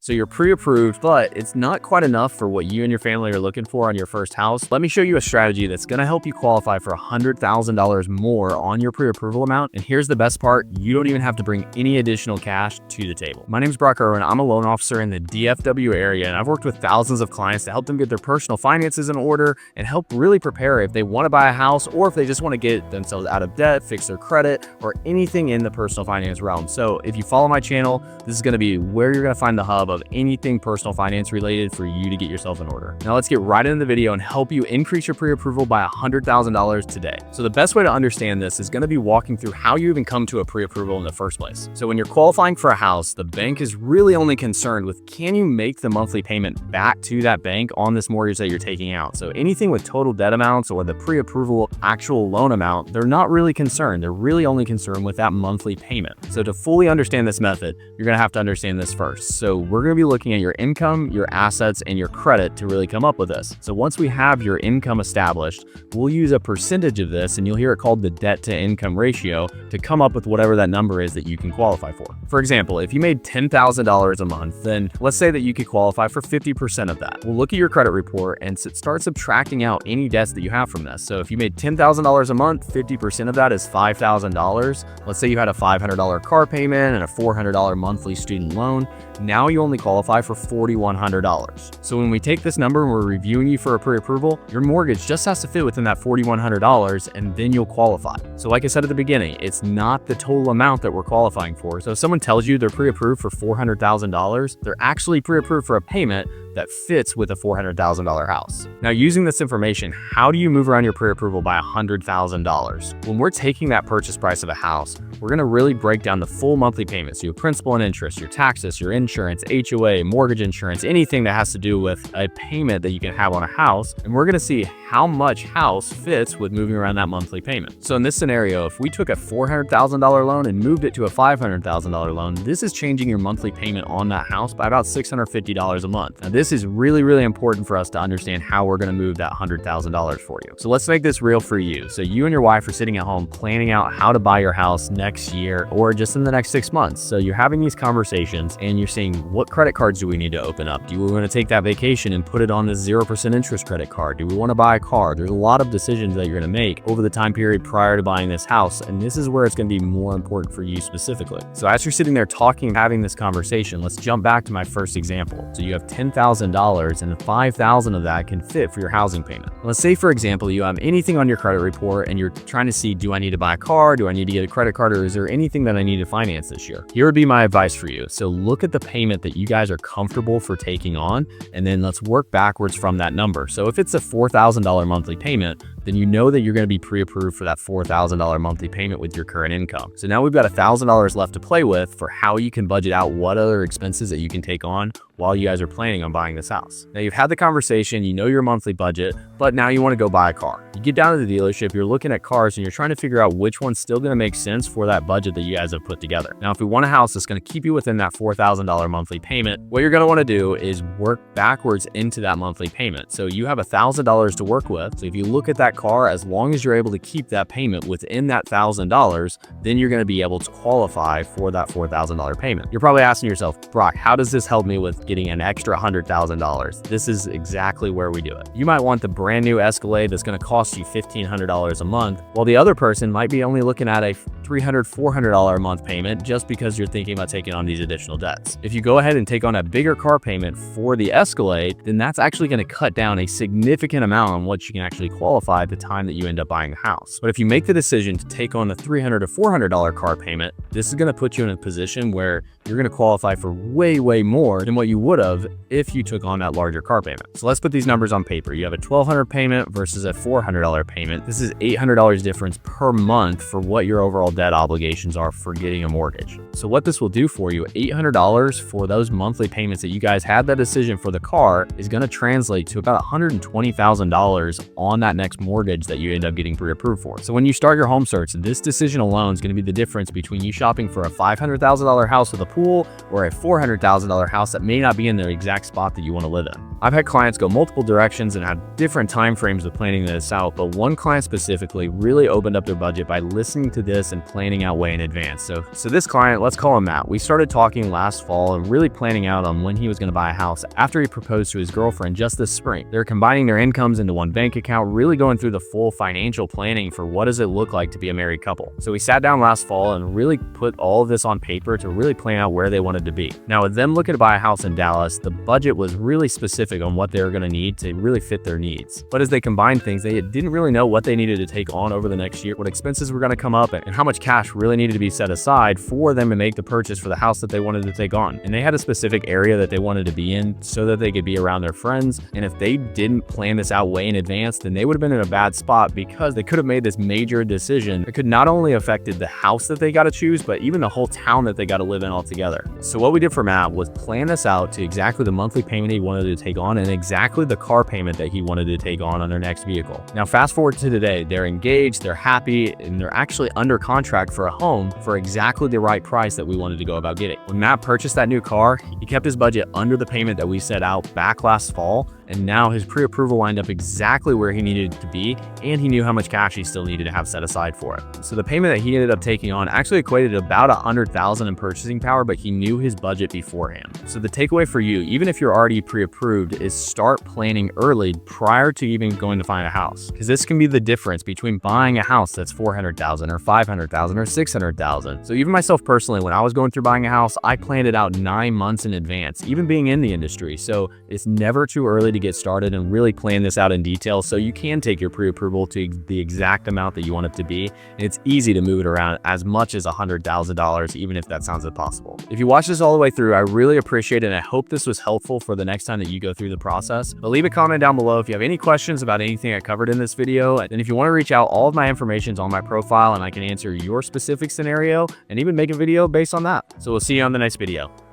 So you're pre-approved, but it's not quite enough for what you and your family are looking for on your first house. Let me show you a strategy that's going to help you qualify for $100,000 more on your pre-approval amount. And here's the best part. You don't even have to bring any additional cash to the table. My name is Brock Irwin. I'm a loan officer in the DFW area, and I've worked with thousands of clients to help them get their personal finances in order and help really prepare if they want to buy a house or if they just want to get themselves out of debt, fix their credit, or anything in the personal finance realm. So if you follow my channel, this is going to be where you're going to find the hub of anything personal finance related for you to get yourself in order. Now let's get right into the video and help you increase your pre-approval by $100,000 today. So the best way to understand this is going to be walking through how you even come to a pre-approval in the first place. So when you're qualifying for a house, the bank is really only concerned with, can you make the monthly payment back to that bank on this mortgage that you're taking out? So anything with total debt amounts or the pre-approval actual loan amount, they're not really concerned. They're really only concerned with that monthly payment. So to fully understand this method, you're going to have to understand this first. So we're going to be looking at your income, your assets, and your credit to really come up with this. So once we have your income established, we'll use a percentage of this, and you'll hear it called the debt to income ratio, to come up with whatever that number is that you can qualify for. For example, if you made $10,000 a month, then let's say that you could qualify for 50% of that. We'll look at your credit report and start subtracting out any debts that you have from this. So if you made $10,000 a month, 50% of that is $5,000. Let's say you had a $500 car payment and a $400 monthly student loan. Now you only qualify for $4,100. So when we take this number and we're reviewing you for a pre-approval, your mortgage just has to fit within that $4,100 and then you'll qualify. So like I said at the beginning, it's not the total amount that we're qualifying for. So if someone tells you they're pre-approved for $400,000, they're actually pre-approved for a payment that fits with a $400,000 house. Now, using this information, how do you move around your pre-approval by $100,000? When we're taking that purchase price of a house, we're going to really break down the full monthly payments, your principal and interest, your taxes, your insurance, HOA, mortgage insurance, anything that has to do with a payment that you can have on a house. And we're going to see how much house fits with moving around that monthly payment. So in this scenario, if we took a $400,000 loan and moved it to a $500,000 loan, this is changing your monthly payment on that house by about $650 a month. Now, this is really, really important for us to understand how we're going to move that $100,000 for you. So let's make this real for you. So you and your wife are sitting at home planning out how to buy your house next year or just in the next 6 months. So you're having these conversations and you're saying, what credit cards do we need to open up? Do we want to take that vacation and put it on this 0% interest credit card? Do we want to buy a car? There's a lot of decisions that you're going to make over the time period prior to buying this house. And this is where it's going to be more important for you specifically. So as you're sitting there talking, having this conversation, let's jump back to my first example. So you have $10,000 and $5,000 of that can fit for your housing payment. Let's say, for example, you have anything on your credit report and you're trying to see, do I need to buy a car? Do I need to get a credit card? Or is there anything that I need to finance this year? Here would be my advice for you. So look at the payment that you guys are comfortable for taking on, and then let's work backwards from that number. So if it's a $4,000 monthly payment, then you know that you're going to be pre-approved for that $4,000 monthly payment with your current income. So now we've got $1,000 left to play with for how you can budget out what other expenses that you can take on while you guys are planning on buying this house. Now you've had the conversation, you know your monthly budget, but now you want to go buy a car. You get down to the dealership, you're looking at cars and you're trying to figure out which one's still going to make sense for that budget that you guys have put together. Now, if we want a house that's going to keep you within that $4,000 monthly payment, what you're going to want to do is work backwards into that monthly payment. So you have $1,000 to work with. So if you look at that car, as long as you're able to keep that payment within that $1,000, then you're going to be able to qualify for that $4,000 payment. You're probably asking yourself, Brock, how does this help me with getting an extra $100,000? This is exactly where we do it. You might want the brand new Escalade that's going to cost you $1,500 a month, while the other person might be only looking at a $300, $400 a month payment just because you're thinking about taking on these additional debts. If you go ahead and take on a bigger car payment for the Escalade, then that's actually going to cut down a significant amount on what you can actually qualify at the time that you end up buying a house. But if you make the decision to take on the $300 to $400 car payment, this is going to put you in a position where you're going to qualify for way, way more than what you would have if you took on that larger car payment. So let's put these numbers on paper. You have a $1,200 payment versus a $400 payment. This is $800 difference per month for what your overall debt obligations are for getting a mortgage. So what this will do for you, $800 for those monthly payments that you guys had that decision for the car, is going to translate to about $120,000 on that next mortgage that you end up getting pre-approved for. So when you start your home search, this decision alone is going to be the difference between you shopping for a $500,000 house with a pool, or a $400,000 house that may not be in the exact spot that you want to live in. I've had clients go multiple directions and had different time frames of planning this out, but one client specifically really opened up their budget by listening to this and planning out way in advance. So this client, let's call him Matt. We started talking last fall and really planning out on when he was going to buy a house after he proposed to his girlfriend just this spring. They're combining their incomes into one bank account, really going through the full financial planning for what does it look like to be a married couple. So we sat down last fall and really put all of this on paper to really plan out where they wanted to be. Now, with them looking to buy a house in Dallas, the budget was really specific on what they were going to need to really fit their needs. But as they combined things, they didn't really know what they needed to take on over the next year, what expenses were going to come up, and how much cash really needed to be set aside for them to make the purchase for the house that they wanted to take on. And they had a specific area that they wanted to be in so that they could be around their friends. And if they didn't plan this out way in advance, then they would have been in a bad spot because they could have made this major decision that could not only affected the house that they got to choose, but even the whole town that they got to live in altogether. So what we did for Matt was plan this out to exactly the monthly payment he wanted to take on and exactly the car payment that he wanted to take on their next vehicle. Now, fast forward to today, they're engaged, they're happy, and they're actually under contract for a home for exactly the right price that we wanted to go about getting. When Matt purchased that new car, he kept his budget under the payment that we set out back last fall, and now his pre-approval lined up exactly where he needed it to be, and he knew how much cash he still needed to have set aside for it. So the payment that he ended up taking on actually equated to about $100,000 in purchasing power, but he knew his budget beforehand. So the takeaway for you, even if you're already pre-approved, is start planning early prior to even going to find a house, because this can be the difference between buying a house that's $400,000 or $500,000 or $600,000. So even myself personally, when I was going through buying a house, I planned it out 9 months in advance, even being in the industry. So it's never too early to get started and really plan this out in detail so you can take your pre-approval to the exact amount that you want it to be. And it's easy to move it around as much as $100,000, even if that sounds impossible. If you watch this all the way through, I really appreciate it, and I hope this was helpful for the next time that you go through the process. But leave a comment down below if you have any questions about anything I covered in this video. And if you want to reach out, all of my information is on my profile and I can answer your specific scenario and even make a video based on that. So we'll see you on the next video.